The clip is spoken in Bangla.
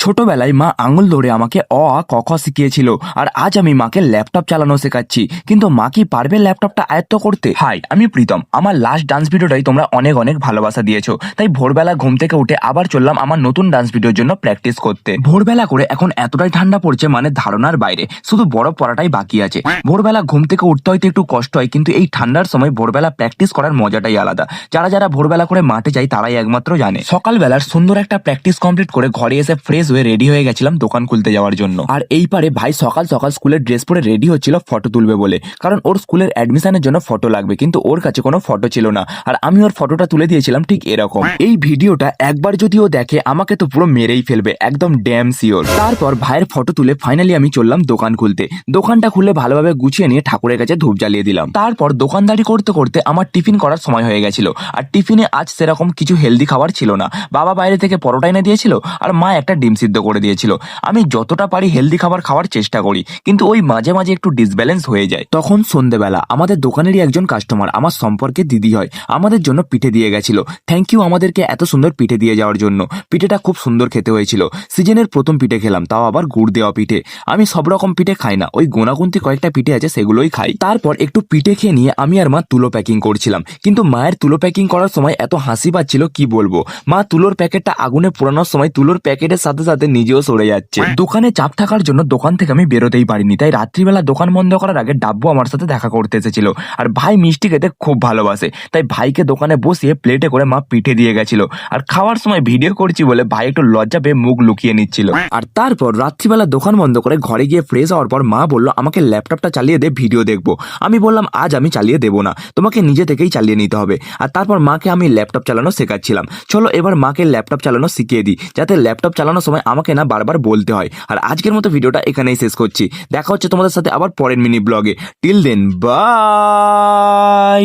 ছোটবেলায় মা আঙুল ধরে আমাকে অ আ ক খ শিখিয়েছিল, আর আজ আমি মাকে ল্যাপটপ চালানো শেখাচ্ছি। কিন্তু মা কি পারবে ল্যাপটপটা আয়ত্ত করতে? হাই, আমি প্রীতম। আমার লাস্ট ডান্স ভিডিওটাই তোমরা অনেক অনেক ভালোবাসা দিয়েছো, তাই ভোরবেলা ঘুম থেকে উঠে আবার চললাম আমার নতুন ডান্স ভিডিওর জন্য প্র্যাকটিস করতে। ভোরবেলা করে এখন এতটাই ঠান্ডা পড়ছে, মানে ধারণার বাইরে, শুধু বরফ পড়াটাই বাকি আছে। ভোরবেলা ঘুম থেকে উঠতে হয়তো একটু কষ্ট হয়, কিন্তু এই ঠান্ডার সময় ভোরবেলা প্র্যাকটিস করার মজাটাই আলাদা। যারা যারা ভোরবেলা করে মাঠে যায় তারাই একমাত্র জানে। সকালবেলার সুন্দর একটা প্র্যাকটিস কমপ্লিট করে ঘরে এসে ফ্রেশ হয়ে রেডি হয়ে গেছিলাম দোকান খুলতে যাওয়ার জন্য। আর এই পারে ভাই সকাল সকাল স্কুলের ড্রেস পরে রেডি হচ্ছিল ফটো তুলবে বলে, কারণ ওর স্কুলের অ্যাডমিশনের জন্য ফটো লাগবে, কিন্তু ওর কাছে কোনো ফটো ছিল না। আর আমি ওর ফটোটা তুলে দিয়েছিলাম ঠিক এরকম। এই ভিডিওটা একবার যদি ও দেখে আমাকে তো পুরো মেরেই ফেলবে, একদম ড্যাম শিওর। তারপর ভাইয়ের ফটো তুলে ফাইনালি আমি চললাম দোকান খুলতে। দোকানটা খুলে ভালোভাবে গুছিয়ে নিয়ে ঠাকুরের কাছে ধূপ জ্বালিয়ে দিলাম। তারপর দোকানদারি করতে করতে আমার টিফিন করার সময় হয়ে গেছিল। আর টিফিনে আজ সেরকম কিছু হেলদি খাবার ছিল না। বাবা বাইরে থেকে পরোটা এনে দিয়েছিল, আর মা একটা ডিম সিদ্ধ করে দিয়েছিল। আমি যতটা পারি হেলদি খাবার খাওয়ার চেষ্টা করি, কিন্তু ওই মাঝে মাঝে একটু ডিসব্যালেন্স হয়ে যায়। তখন সন্ধ্যেবেলা আমাদের দোকানেরই একজন কাস্টমার, আমার সম্পর্কে দিদি হয়, আমাদের জন্য পিঠে দিয়ে গেছিল। থ্যাংক ইউ আমাদেরকে এত সুন্দর পিঠে দিয়ে যাওয়ার জন্য। পিঠেটা খুব সুন্দর খেতে হয়েছিল। সিজনের প্রথম পিঠে খেলাম, তাও আবার গুড় দেওয়া পিঠে। আমি সব রকম পিঠে খাই না, ওই গোনাগুনতি কয়েকটা পিঠে আছে সেগুলোই খাই। তারপর একটু পিঠে খেয়ে নিয়ে আমি আর মা তুলো প্যাকিং করছিলাম, কিন্তু মায়ের তুলো প্যাকিং করার সময় এত হাসি পাচ্ছিল কি বলবো। মা তুলোর প্যাকেটটা আগুনে পোড়ানোর সময় তুলোর প্যাকেটের সাথে সাথে নিজেও সরে যাচ্ছে। দোকানে চাপ থাকার জন্য দোকান থেকে আমি বেরোতেই পারিনি, তাই রাত্রিবেলা দোকান বন্ধ করার আগে ডাব্বু আমার সাথে দেখা করতে এসেছিল। আর ভাই মিষ্টি খেতে খুব ভালোবাসে, তাই ভাইকে দোকানে বসিয়ে প্লেটে করে মা পিঠে দিয়ে গেছিল। আর খাওয়ার সময় ভিডিও করছি বলে ভাই একটু লজ্জা পেয়ে মুখ লুকিয়ে নিচ্ছিল। আর তারপর রাত্রিবেলা দোকান বন্ধ করে ঘরে গিয়ে ফ্রেশ হওয়ার পর মা বলল আমাকে ল্যাপটপটা চালিয়ে দে, ভিডিও দেখবো। আমি বললাম আজ আমি চালিয়ে দেবো না, তোমাকে নিজে থেকেই চালিয়ে নিতে হবে। আর তারপর মাকে আমি ল্যাপটপ চালানো শেখাচ্ছিলাম। চলো এবার মাকে ল্যাপটপ চালানো শিখিয়ে দিই, যাতে ল্যাপটপ চালানোর সময় আমাকে না বারবার বলতে হয়। আর আজকের মতো ভিডিওটা এখানেই শেষ করছি। দেখা হচ্ছে তোমাদের সাথে আবার পরের মিনি ব্লগে। Till then, by.